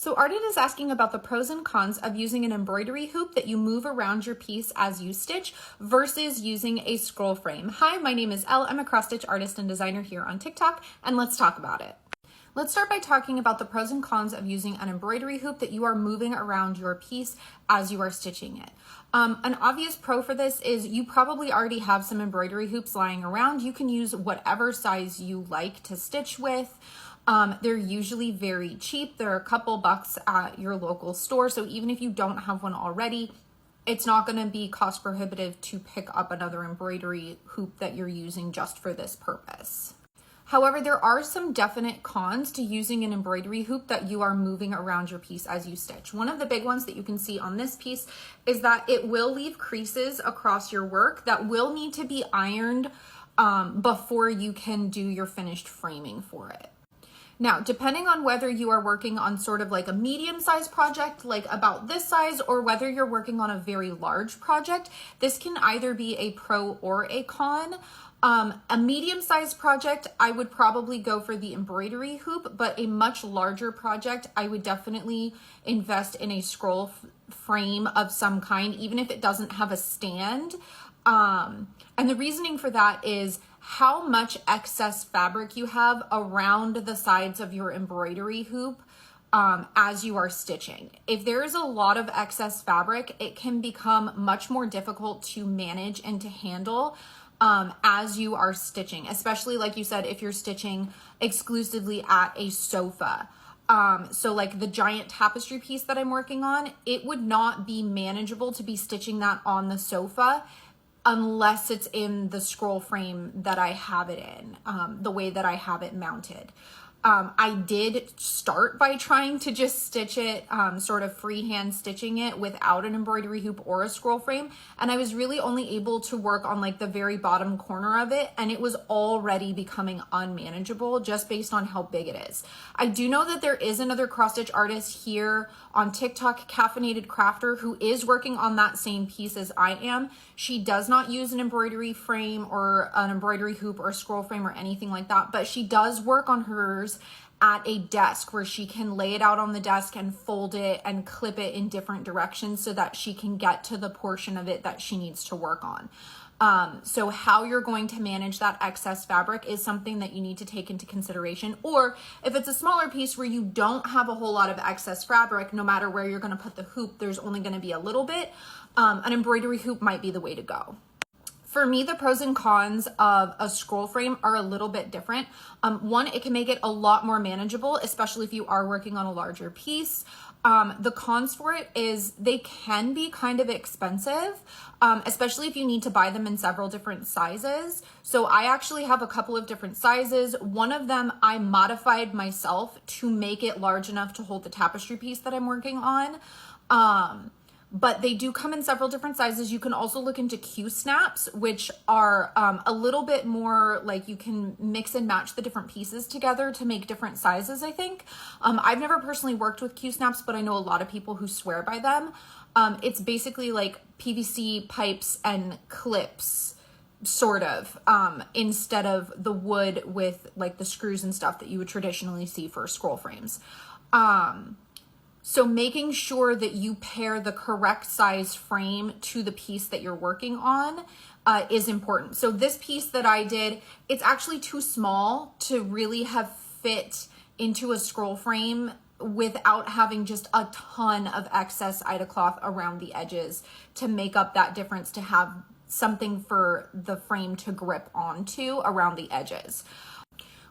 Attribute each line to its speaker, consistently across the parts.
Speaker 1: So Arden is asking about the pros and cons of using an embroidery hoop that you move around your piece as you stitch versus using a scroll frame. Hi, my name is Elle. I'm a cross stitch artist and designer here on TikTok, and let's talk about it. Let's start by talking about the pros and cons of using an embroidery hoop that you are moving around your piece as you are stitching it. An obvious pro for this is you probably already have some embroidery hoops lying around. You can use whatever size you like to stitch with. They're usually very cheap. They're a couple bucks at your local store. So even if you don't have one already, it's not going to be cost prohibitive to pick up another embroidery hoop that you're using just for this purpose. However, there are some definite cons to using an embroidery hoop that you are moving around your piece as you stitch. One of the big ones that you can see on this piece is that it will leave creases across your work that will need to be ironed before you can do your finished framing for it. Now, depending on whether you are working on sort of like a medium-sized project, like about this size, or whether you're working on a very large project, this can either be a pro or a con. A medium-sized project, I would probably go for the embroidery hoop, but a much larger project, I would definitely invest in a scroll frame of some kind, even if it doesn't have a stand. And the reasoning for that is how much excess fabric you have around the sides of your embroidery hoop as you are stitching. If there is a lot of excess fabric, it can become much more difficult to manage and to handle as you are stitching, especially like you said, if you're stitching exclusively at a sofa. So like the giant tapestry piece that I'm working on, it would not be manageable to be stitching that on the sofa unless it's in the scroll frame that I have it in, the way that I have it mounted. I did start by trying to just stitch it, sort of freehand stitching it without an embroidery hoop or a scroll frame. And I was really only able to work on like the very bottom corner of it. And it was already becoming unmanageable just based on how big it is. I do know that there is another cross stitch artist here on TikTok, Caffeinated Crafter, who is working on that same piece as I am. She does not use an embroidery frame or an embroidery hoop or a scroll frame or anything like that, but she does work on hers at a desk where she can lay it out on the desk and fold it and clip it in different directions so that she can get to the portion of it that she needs to work on. So how you're going to manage that excess fabric is something that you need to take into consideration. Or if it's a smaller piece where you don't have a whole lot of excess fabric, no matter where you're going to put the hoop, there's only going to be a little bit, an embroidery hoop might be the way to go. For me, the pros and cons of a scroll frame are a little bit different. One, it can make it a lot more manageable, especially if you are working on a larger piece. The cons for it is they can be kind of expensive, especially if you need to buy them in several different sizes. So I actually have a couple of different sizes. One of them I modified myself to make it large enough to hold the tapestry piece that I'm working on. But they do come in several different sizes. You can also look into Q-snaps, which are a little bit more like you can mix and match the different pieces together to make different sizes, I think. I've never personally worked with Q-snaps, but I know a lot of people who swear by them. It's basically like PVC pipes and clips, sort of, instead of the wood with like the screws and stuff that you would traditionally see for scroll frames. So making sure that you pair the correct size frame to the piece that you're working on is important. So this piece that I did, it's actually too small to really have fit into a scroll frame without having just a ton of excess Ida cloth around the edges to make up that difference, to have something for the frame to grip onto around the edges.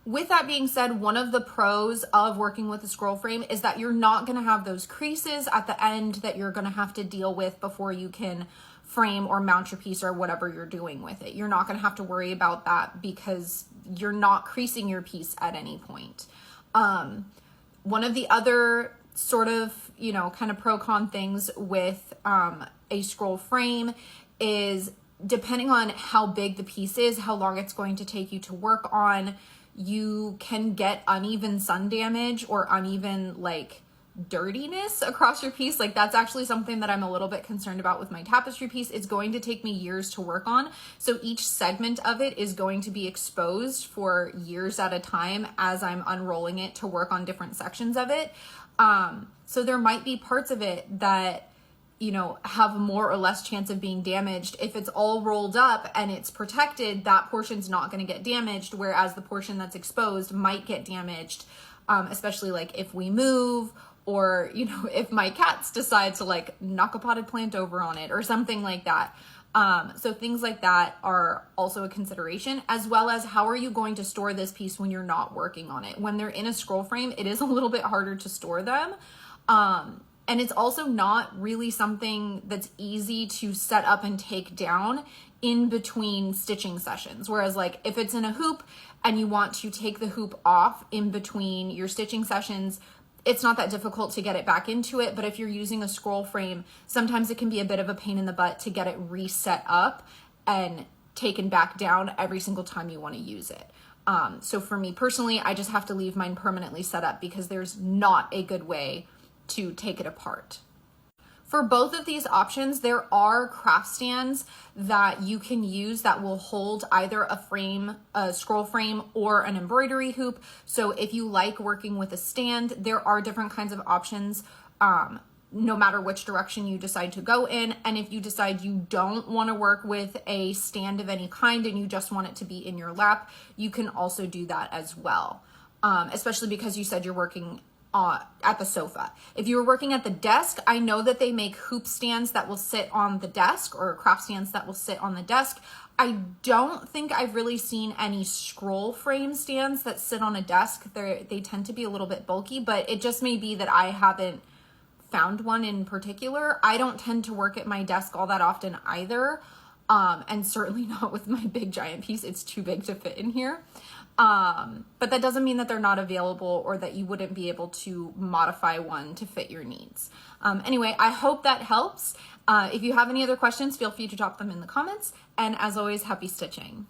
Speaker 1: With that being said, one of the pros of working with a scroll frame is that you're not going to have those creases at the end that you're going to have to deal with before you can frame or mount your piece or whatever you're doing with it. You're not going to have to worry about that because you're not creasing your piece at any point. One of the other sort of, kind of pro-con things with a scroll frame is depending on how big the piece is, how long it's going to take you to work on, you can get uneven sun damage or uneven like dirtiness across your piece. Like that's actually something that I'm a little bit concerned about with my tapestry piece. It's going to take me years to work on. So each segment of it is going to be exposed for years at a time as I'm unrolling it to work on different sections of it. So there might be parts of it that, you know, have more or less chance of being damaged. If it's all rolled up and it's protected, that portion's not going to get damaged, whereas the portion that's exposed might get damaged, especially like if we move, or, you know, if my cats decide to like knock a potted plant over on it or something like that. So things like that are also a consideration, as well as how are you going to store this piece when you're not working on it. When they're in a scroll frame, it is a little bit harder to store them. And it's also not really something that's easy to set up and take down in between stitching sessions. Whereas like if it's in a hoop and you want to take the hoop off in between your stitching sessions, it's not that difficult to get it back into it. But if you're using a scroll frame, sometimes it can be a bit of a pain in the butt to get it reset up and taken back down every single time you want to use it. So for me personally, I just have to leave mine permanently set up because there's not a good way to take it apart. For both of these options, there are craft stands that you can use that will hold either a frame, a scroll frame, or an embroidery hoop. So if you like working with a stand, there are different kinds of options, no matter which direction you decide to go in. And if you decide you don't want to work with a stand of any kind and you just want it to be in your lap, you can also do that as well, especially because you said you're working at the sofa. If you were working at the desk, I know that they make hoop stands that will sit on the desk, or craft stands that will sit on the desk. I don't think I've really seen any scroll frame stands that sit on a desk. They tend to be a little bit bulky, but it just may be that I haven't found one in particular. I don't tend to work at my desk all that often either. And certainly not with my big giant piece. It's too big to fit in here. But that doesn't mean that they're not available or that you wouldn't be able to modify one to fit your needs. Anyway, I hope that helps. If you have any other questions, feel free to drop them in the comments. And as always, happy stitching.